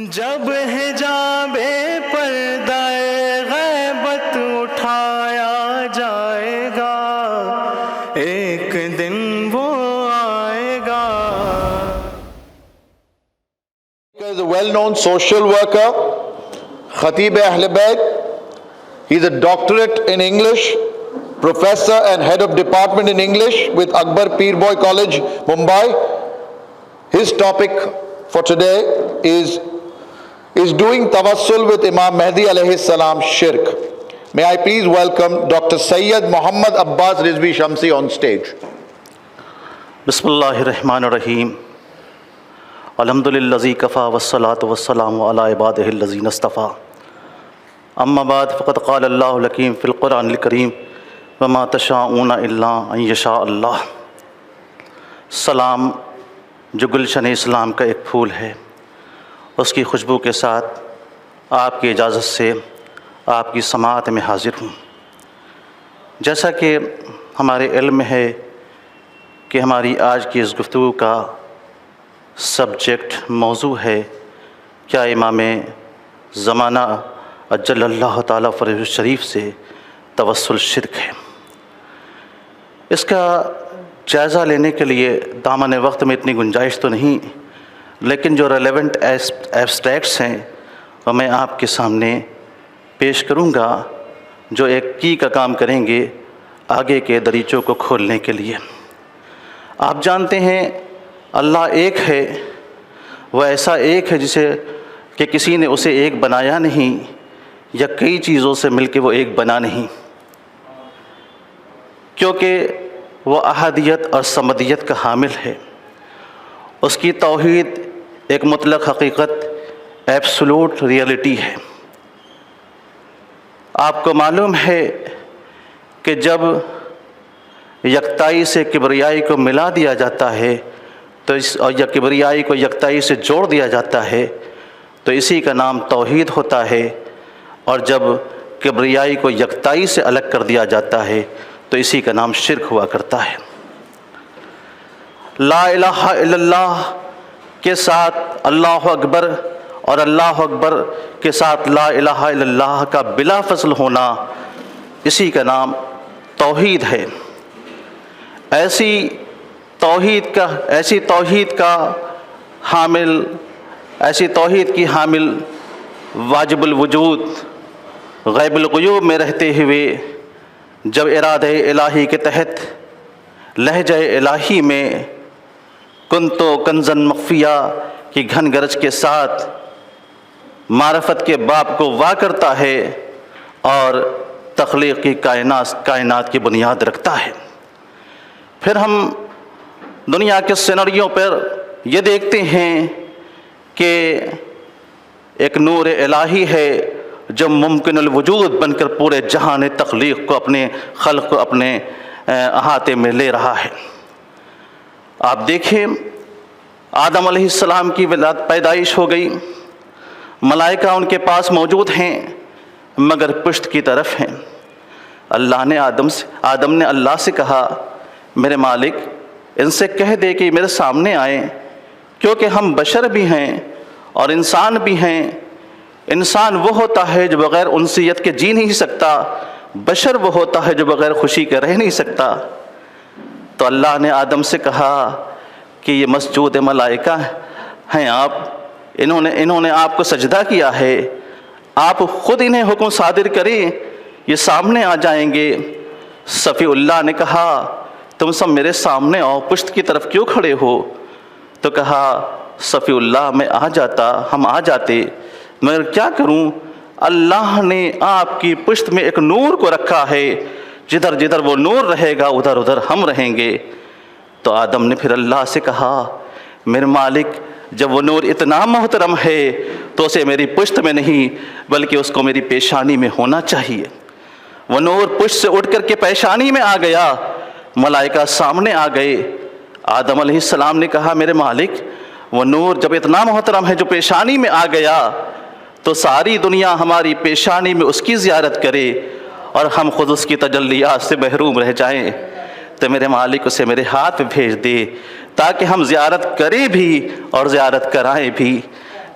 جب حجاب پردہ غیبت اٹھایا جائے گا، ایک دن وہ آئے گا۔ He is a well-known social worker, Khatib Ahl Bayt. He is a doctorate in English, professor and head of department in English with Akbar Pir Boy College, Mumbai. His topic for today is doing tawassul with Imam Mahdi alayhi salam shirk. May I please welcome Dr. Sayyid Muhammad Abbas Rizvi Shamsi on stage. Bismillahirrahmanirrahim. Alhamdulillazi kafa wassalatu wassalamu ala ibadihi allazina istafa. Amma ba'd, faqad qala Allahu lakim fil Qur'anil Kareem wa ma tasha'una illa an yasha Allah. سلام جو گلشن اسلام کا ایک پھول ہے، اس کی خوشبو کے ساتھ آپ کی اجازت سے آپ کی سماعت میں حاضر ہوں۔ جیسا کہ ہمارے علم میں ہے کہ ہماری آج کی اس گفتگو کا سبجیکٹ موضوع ہے کیا امام زمانہ اجل اللہ تعالیٰ فرجہ الشریف سے توسل شرک ہے۔ اس کا جائزہ لینے کے لیے دامن وقت میں اتنی گنجائش تو نہیں، لیکن جو ریلیونٹ ایبسٹریکٹس ہیں وہ میں آپ کے سامنے پیش کروں گا، جو ایک کی کا کام کریں گے آگے کے دریچوں کو کھولنے کے لیے۔ آپ جانتے ہیں اللہ ایک ہے، وہ ایسا ایک ہے جسے کہ کسی نے اسے ایک بنایا نہیں یا کئی چیزوں سے مل کے وہ ایک بنا نہیں، کیونکہ وہ احدیت اور صمدیت کا حامل ہے۔ اس کی توحید ایک مطلق حقیقت، ایبسولوٹ ریئلٹی ہے۔ آپ کو معلوم ہے کہ جب یکتائی سے کبریائی کو ملا دیا جاتا ہے تو اور یا کبریائی کو یکتائی سے جوڑ دیا جاتا ہے تو اسی کا نام توحید ہوتا ہے، اور جب کبریائی کو یکتائی سے الگ کر دیا جاتا ہے تو اسی کا نام شرک ہوا کرتا ہے۔ لا الہ الا اللہ کے ساتھ اللہ اکبر اور اللہ اکبر کے ساتھ لا الہ الا اللہ کا بلا فصل ہونا، اسی کا نام توحید ہے۔ ایسی توحید کی حامل واجب الوجود غیب الغیوب میں رہتے ہوئے جب ارادہ الہی کے تحت لہجہ الہی میں کنتو کنزن مخفیہ کی گھن گرج کے ساتھ معرفت کے باب کو وا کرتا ہے اور تخلیقی کائنات کی بنیاد رکھتا ہے۔ پھر ہم دنیا کے سینریوں پر یہ دیکھتے ہیں کہ ایک نور الہی ہے جو ممکن الوجود بن کر پورے جہان تخلیق کو، اپنے خلق کو اپنے احاطے میں لے رہا ہے۔ آپ دیکھیں آدم علیہ السلام کی پیدائش ہو گئی، ملائکہ ان کے پاس موجود ہیں مگر پشت کی طرف ہیں۔ آدم نے اللہ سے کہا، میرے مالک ان سے کہہ دے کہ میرے سامنے آئیں، کیونکہ ہم بشر بھی ہیں اور انسان بھی ہیں۔ انسان وہ ہوتا ہے جو بغیر انسیت کے جی نہیں سکتا، بشر وہ ہوتا ہے جو بغیر خوشی کے رہ نہیں سکتا۔ تو اللہ نے آدم سے کہا کہ یہ مسجود ملائکہ ہیں، انہوں نے آپ کو سجدہ کیا ہے، آپ خود انہیں حکم صادر کریں، یہ سامنے آ جائیں گے۔ صفی اللہ نے کہا، تم سب میرے سامنے آؤ، پشت کی طرف کیوں کھڑے ہو؟ تو کہا صفی اللہ میں ہم آ جاتے، مگر کیا کروں، اللہ نے آپ کی پشت میں ایک نور کو رکھا ہے، جدھر جدھر وہ نور رہے گا ادھر ادھر ہم رہیں گے۔ تو آدم نے پھر اللہ سے کہا، میرے مالک جب وہ نور اتنا محترم ہے تو اسے میری پشت میں نہیں بلکہ اس کو میری پیشانی میں ہونا چاہیے۔ وہ نور پشت سے اٹھ کر کے پیشانی میں آ گیا، ملائکہ سامنے آ گئے۔ آدم علیہ السلام نے کہا، میرے مالک وہ نور جب اتنا محترم ہے جو پیشانی میں آ گیا تو ساری دنیا ہماری پیشانی میں اس کی زیارت کرے اور ہم خود اس کی تجلیات سے محروم رہ جائیں، تو میرے مالک اسے میرے ہاتھ میں بھیج دے تاکہ ہم زیارت کریں بھی اور زیارت کرائیں بھی۔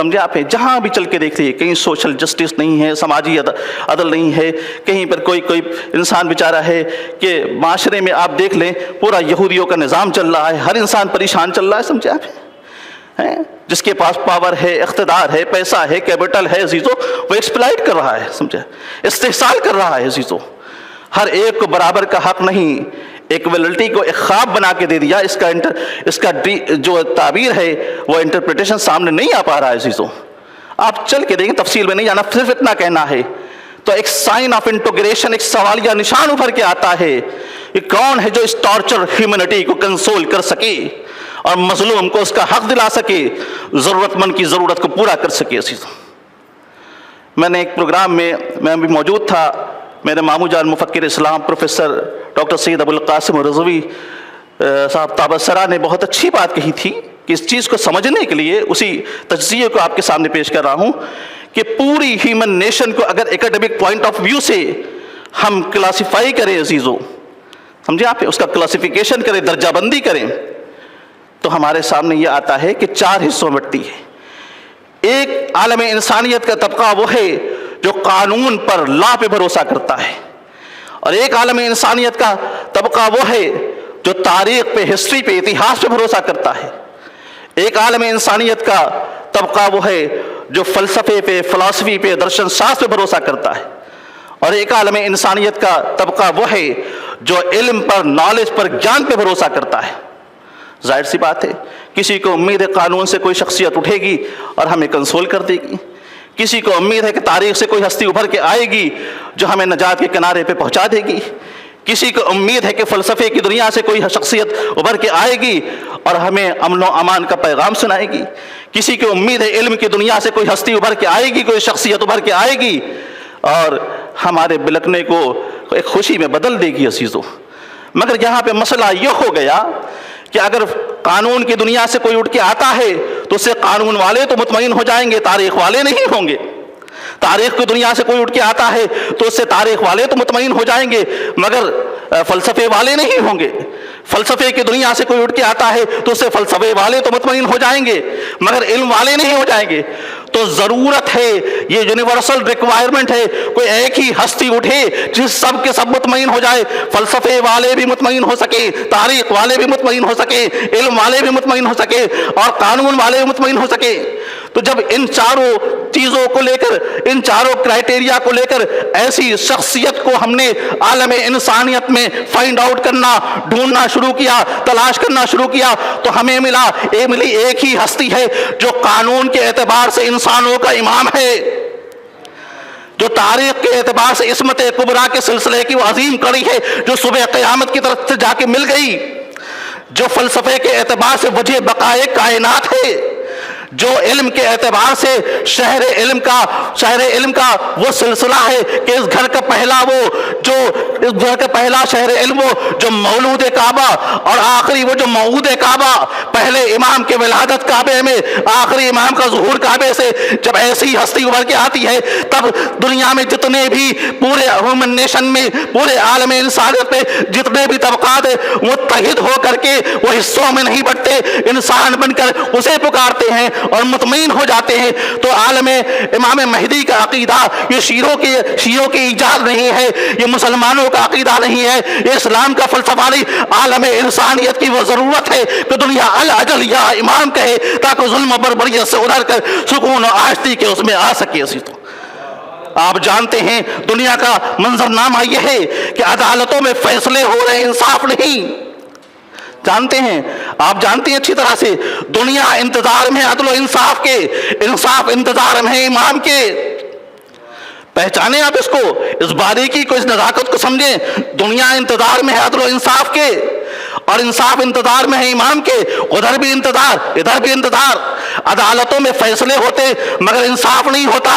سمجھے آپ ہیں؟ جہاں بھی چل کے دیکھ لیے کہیں سوشل جسٹس نہیں ہے، سماجی عدل نہیں ہے، کہیں پر کوئی انسان بیچارہ ہے کہ معاشرے میں آپ دیکھ لیں پورا یہودیوں کا نظام چل رہا ہے، ہر انسان پریشان چل رہا ہے، سمجھے آپ ہیں؟ جس کے پاس پاور ہے، اقتدار ہے، پیسہ ہے، کیپٹل ہے عزیزو، وہ ایکسپلائٹ کر رہا ہے، سمجھے، استحصال کر رہا ہے عزیزو۔ ہر ایک کو برابر کا حق نہیں، ایکویلٹی کو ایک خواب بنا کے دے دیا، اس کا جو تعبیر ہے وہ انٹرپریٹیشن سامنے نہیں آ پا رہا ہے عزیزو۔ آپ چل کے دیکھیں، تفصیل میں نہیں جانا، صرف اتنا کہنا ہے تو ایک سائن آف انٹیگریشن، ایک سوالیہ نشان ابھر کے آتا ہے کہ کون ہے جو اس ٹارچر ہیومینٹی کو کنسول کر سکے اور مظلوم کو اس کا حق دلا سکے، ضرورت مند کی ضرورت کو پورا کر سکے عزیزو۔ میں نے ایک پروگرام میں بھی موجود تھا، میرے ماموں جان مفکر اسلام پروفیسر ڈاکٹر سید ابو القاسم رضوی صاحب تابسرا نے بہت اچھی بات کہی تھی کہ اس چیز کو سمجھنے کے لیے اسی تجزیے کو آپ کے سامنے پیش کر رہا ہوں کہ پوری ہیومن نیشن کو اگر ایکیڈمک پوائنٹ آف ویو سے ہم کلاسیفائی کریں عزیزو، سمجھے آپ، اس کا کلاسیفیکیشن کریں، درجہ بندی کریں، تو ہمارے سامنے یہ آتا ہے کہ 4 حصوں میں بٹتی ہے۔ ایک عالم انسانیت کا طبقہ وہ ہے جو قانون پر، لا پہ بھروسہ کرتا ہے، اور ایک عالم انسانیت کا طبقہ وہ ہے جو تاریخ پہ، ہسٹری پہ، اتہاس پہ بھروسہ کرتا ہے۔ ایک عالم انسانیت کا طبقہ وہ ہے جو فلسفے پہ، فلسفی پہ، درشن شاستر پہ بھروسہ کرتا ہے، اور ایک عالم انسانیت کا طبقہ وہ ہے جو علم پر، نالج پر، گیان پہ بھروسہ کرتا ہے۔ ظاہر سی بات ہے، کسی کو امید ہے قانون سے کوئی شخصیت اٹھے گی اور ہمیں کنسول کر دے گی، کسی کو امید ہے کہ تاریخ سے کوئی ہستی ابھر کے آئے گی جو ہمیں نجات کے کنارے پہ پہنچا دے گی، کسی کو امید ہے کہ فلسفے کی دنیا سے کوئی شخصیت ابھر کے آئے گی اور ہمیں امن و امان کا پیغام سنائے گی، کسی کو امید ہے علم کی دنیا سے کوئی ہستی ابھر کے آئے گی، کوئی شخصیت ابھر کے آئے گی اور ہمارے بلکنے کو ایک خوشی میں بدل دے گی عزیزو۔ مگر یہاں پہ مسئلہ یہ ہو گیا کہ اگر قانون کی دنیا سے کوئی اٹھ کے آتا ہے تو اس سے قانون والے تو مطمئن ہو جائیں گے، تاریخ والے نہیں ہوں گے۔ تاریخ کی دنیا سے کوئی اٹھ کے آتا ہے تو اس سے تاریخ والے تو مطمئن ہو جائیں گے مگر فلسفے والے نہیں ہوں گے۔ فلسفے کی دنیا سے کوئی اٹھ کے آتا ہے تو اس سے فلسفے والے تو مطمئن ہو جائیں گے مگر علم والے نہیں ہو جائیں گے۔ تو ضرورت ہے، یہ یونیورسل ریکوائرمنٹ ہے، کوئی ایک ہی ہستی اٹھے جس سب کے سب مطمئن ہو جائے، فلسفے والے بھی مطمئن ہو سکے، تاریخ والے بھی مطمئن ہو سکے، علم والے بھی مطمئن ہو سکے اور قانون والے بھی مطمئن ہو سکے۔ تو جب ان چاروں چیزوں کو لے کر، ان چاروں کرائٹیریا کو لے کر ایسی شخصیت کو ہم نے عالم انسانیت میں فائنڈ آؤٹ کرنا، ڈھونڈنا شروع کیا، تلاش کرنا شروع کیا، تو ہمیں ملی ایک ہی ہستی ہے جو قانون کے اعتبار سے انسانوں کا امام ہے، جو تاریخ کے اعتبار سے عصمت کبریٰ کے سلسلے کی وہ عظیم کڑی ہے جو صبح قیامت کی طرف سے جا کے مل گئی، جو فلسفے کے اعتبار سے وجہ بقائے کائنات ہے، جو علم کے اعتبار سے شہر علم کا وہ سلسلہ ہے کہ اس گھر کا پہلا شہر علم وہ جو مولود کعبہ اور آخری وہ جو موعود کعبہ، پہلے امام کے ولادت کعبے میں، آخری امام کا ظہور کعبے سے، جب ایسی ہستی ابھر کے آتی ہے تب دنیا میں جتنے بھی پورے ہیومن نیشن میں، پورے عالم انسانیت میں جتنے بھی طبقات ہیں متحد ہو کر کے وہ حصوں میں نہیں بٹتے، انسان بن کر اسے پکارتے ہیں اور مطمئن ہو جاتے ہیں۔ تو عالم امام مہدی کا عقیدہ یہ شیعوں کی ایجاد نہیں ہے، یہ مسلمانوں کا عقیدہ نہیں ہے، یہ اسلام کا فلسفہ نہیں، عالم انسانیت کی وہ ضرورت ہے کہ دنیا الاجل یا امام کہے تاکہ ظلم و بربریت سے ادھر کر سکون و آشتی کے اس میں آ سکے۔ تو آپ جانتے ہیں دنیا کا منظرنامہ یہ ہے کہ عدالتوں میں فیصلے ہو رہے، انصاف نہیں، جانتے ہیں، آپ جانتے ہیں اچھی طرح سے، دنیا انتظار میں عدل و انصاف کے، انصاف انتظار میں امام کے۔ پہچانیں آپ اس کو، اس باریکی کو، اس نزاکت کو سمجھیں، دنیا انتظار میں ہے عدل و انصاف کے اور انصاف انتظار میں ہے امام کے، ادھر بھی انتظار ادھر بھی انتظار، عدالتوں میں فیصلے ہوتے مگر انصاف نہیں ہوتا،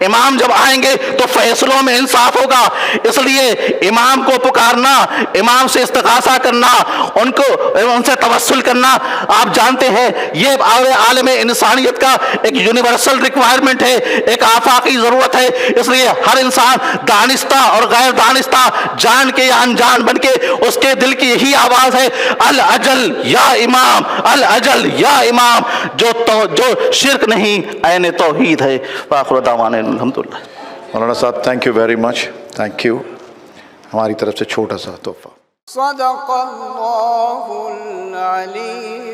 امام جب آئیں گے تو فیصلوں میں انصاف ہوگا. اس لیے امام کو پکارنا، امام سے استغاثہ کرنا، ان سے توسل کرنا، آپ جانتے ہیں یہ عالم انسانیت کا ایک یونیورسل ریکوائرمنٹ ہے، ایک آفاقی ضرورت ہے. اس لیے ہر انسان دانستہ اور غیر دانستہ، جان کے یا انجان بن کے، اس کے دل کی یہی آواز ہے، الاجل یا امام، الاجل یا امام. جو شرک نہیں عین توحید ہے. وآخر دعوانا الحمدللہ. مولانا صاحب thank you very much, thank you. ہماری طرف سے چھوٹا سا تحفہ. صدق اللہ العلی